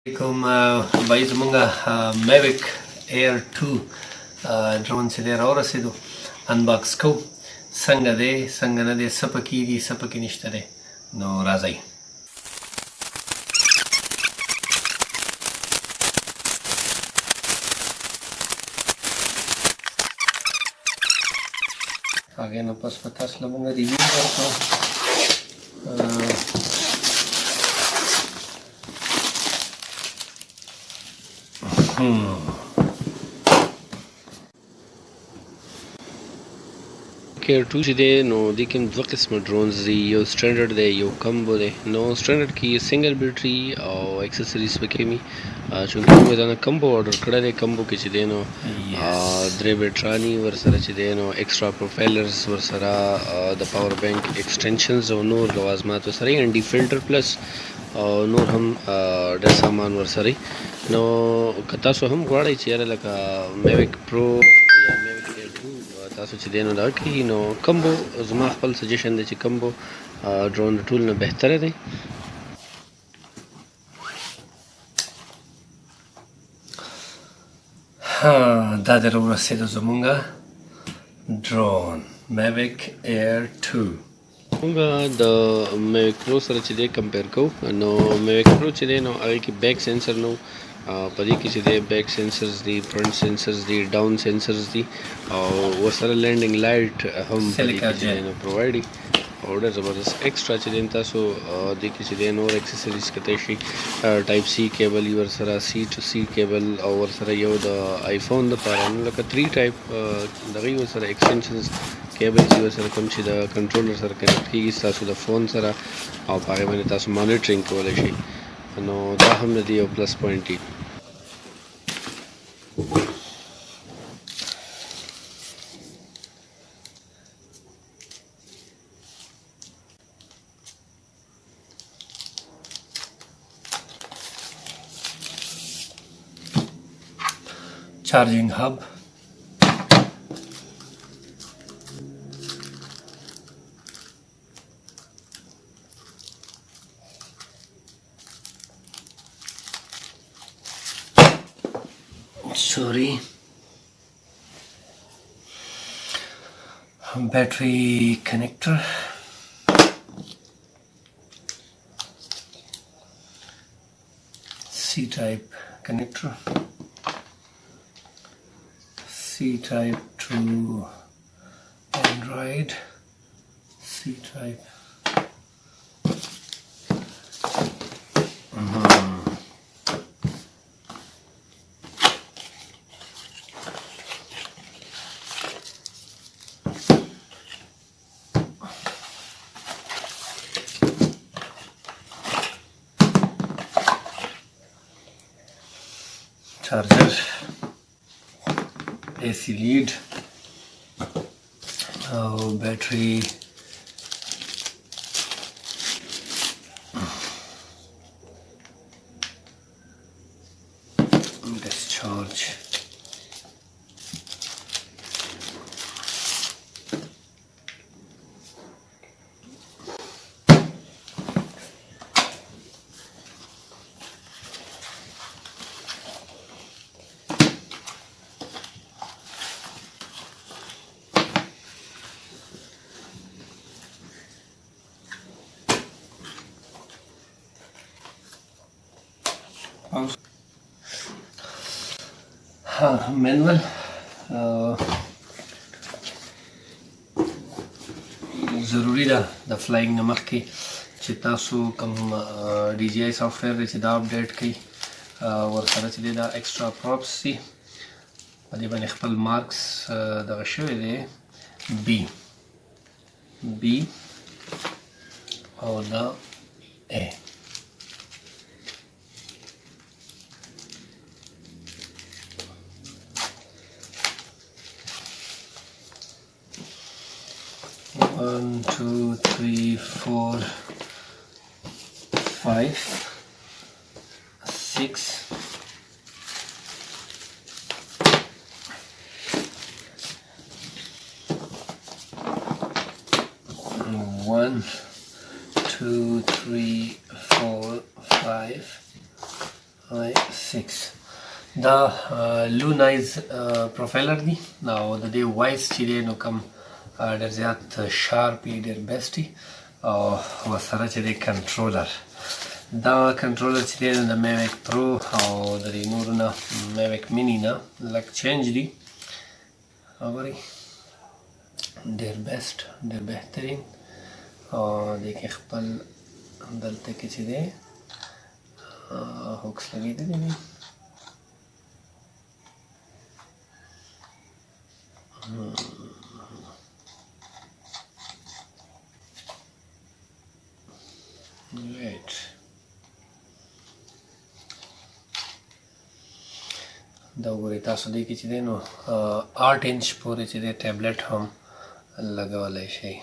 علیکم بھائی زمونږه میویک ایر 2 ډرون چې دی راورسېدو انباکس کوو څنګه دی څنګه نه دی څه پکې دي څه پکې نشته دی نو راځئ هغې نه پس به تاسو له مونږه ریویو ورکړو کیر 2 چې دی نو دې کې دوه قسمه ډرونز دي یو سټنډرډ دی یو کمبو دی نو سټنډرډ کې سنګل بیټري او اکسسریز پکې وي چونکې موږ دا کمبو آرډر کړی دی کمبو کې چې دی نو درې بیټراني ورسره چې دی نو ایکسټرا پروفایلرز ورسره د پاور بینک ایکسټینشنز او نور لوازمات ورسره ان ډي فلټر پلس او نور هم ډېر سامان ورسره نو که تاسو هم غواړئ چې یاره لکه میویک پرو یا میویک ایر 2 تاسو چې دی نو دا کوي نو کمبو زما خپل سجیشن دی چې کمبو ډرون د ټول نه بهتره دی دا د راورسېدو زمونږه ډرون میویک ایر 2 موږ د میویک پرو سره چې دی کمپیر کوو نو میویک پرو چې دی نو هغې کې بیک سینسر نو په دې کې چې دی بیک سینسرز دي فرنٹ سینسرز دي ډاون سینسرز دي او ورسره لینډینګ لایټ هم په دې کې چې دی نو پرووایډ دي او ډېر زبردست ایکسټرا چې دی تاسو دې کې چې دی نور ایکسسریز کتی شي ټایپ سی کیبل یې ورسره سی ټو سی کیبل او ورسره یو د آیفون دپاره نو لکه 3 ټایپ دغه یې ورسره ایکسټینشنز کیبلز یې ورسره کوم چې د کنټرولر سره کنیکټ کېږي ستاسو د فون سره او په هغې باندې تاسو مانیټرینګ کولی شئ نو دا هم د دې یو پلس پوینټ دی charging hub sorry battery connector C type connector C type to Android C type charger AC lead battery discharge مینول ضروری ده د فلاینګ نه مخکې چې تاسو کوم ډي جی آی سافټویر دی چې دا اپډیټ کړئ ورسره چې دی دا ایکسټرا پراپس دي په دې باندې خپل مارکس دغه شوی دی بی او دا A One, two, three, 4, 5, 6, 1, 2, 3, 4, 5, i6 دا لو نایز پروفایلر دی او د دې وایس چې دی نو کم ډېر زیات شارپ یې ډېر بیسټ وي او ورسره چې دی کنټرولر دا کنټرولر چې دی د میویک پرو او د دې نورو نه میویک میني نه لږ چینج دي وګورئ ډېر بیسټ ډېر بهترین او دې کې خپل دلته کې چې دی هوکس لګېدلی دي Right. دا وګورئ تاسو دې کې چې دی نو 8 انچ پورې چې دی ټیبلټ هم لګولی شئ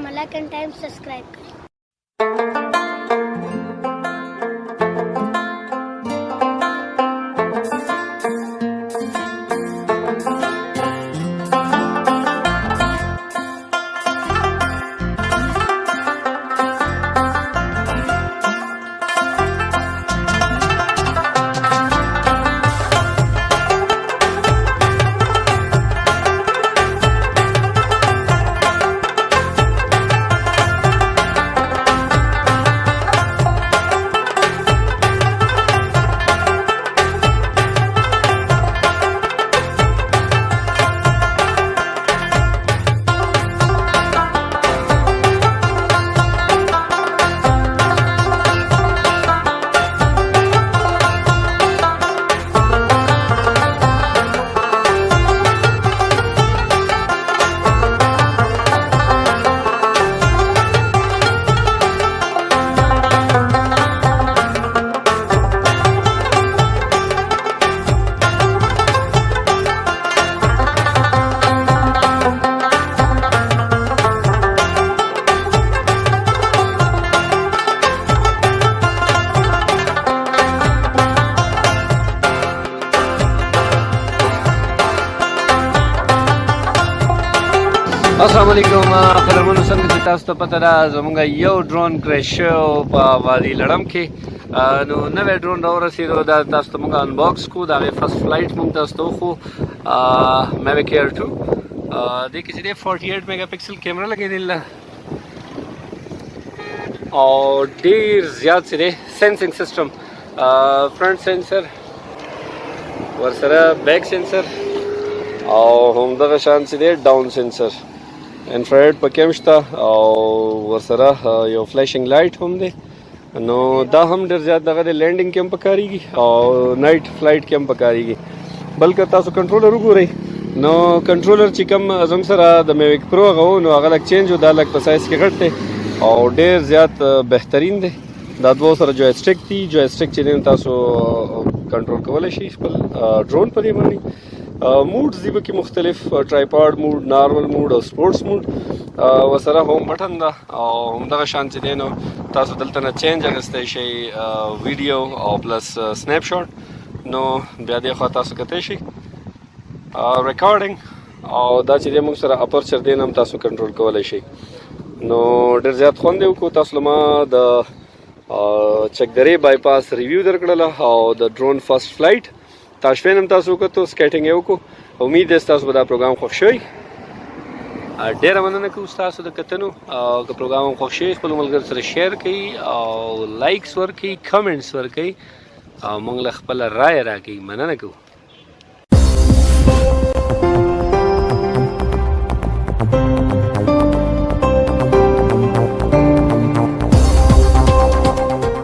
ملاکن ٹائم سبسکرائب کریں. السلام علیکم قدرمنو، څنګه چې تاسو ته پته ده زمونږ یو ډرون کریش شو په وادي لړم کې. نو نوی ډرون راورسېدو، دا تاسو ته مونږ انباکس کړو. د هغې فرسټ فلایټ مونږ تاسو ته وښو. میویک ایر 2 دې کې چې دی 48 میګا پکسل کیمرہ لګېدل او ډېر زیات چې دی سینسنګ سسټم، فرنٹ سینسر ورسره، بیک سینسر او همدغه شان چې دی ډاون سینسر، انفراریډ پکې هم شته او ورسره یو فلیشنګ لایټ هم دی. نو دا هم ډېر زیات دغه دی، لینډینګ کې هم پکارېږي او نایټ فلایټ کې هم پکارېږي. بلکې تاسو کنټرولر وګورئ، نو کنټرولر چې کوم زموږ سره د میویک پرو هغه و، نو هغه لږ چینج و، دا لږ په سایز کې غټ دی او ډېر زیات بهترین دی. دا دوه سره جویسټک دي، جویسټک چې دی تاسو کنټرول کولی شئ خپل ډرون په دې باندې. موډز دي پکې مختلف، ټرایپاډ موډ، نارمل موډ او سپورټس موډ. ورسره ہوم بټن ده او همدغه شان چې دی نو تاسو دلته نه چینج اخیستی شئ، ویډیو او پلس سنیپ شاټ. نو بیا دې خوا تاسو کتی شئ ریکارډینګ، او دا چې دی موږ سره اپرچر دی هم تاسو کنټرول کولی شئ. نو ډېر زیات خوند یې وکړو. تاسو له ما د چکدرې بایپاس ریویو درکړله او د ډرون فرسټ فلایټ تاشفین هم تاسو وکړو، سکیټینګ یې وکړو. امید دی ستاسو به دا پروګرام خوښ شوی. ډېره مننه کوو ستاسو د کتنو. که پروګرام هم خوښ شوی خپلو ملګرو سره شیر کړئ او لایکس ورکړئ، کمنټس ورکړئ او موږ له خپله رایه راکړئ. مننه کوو.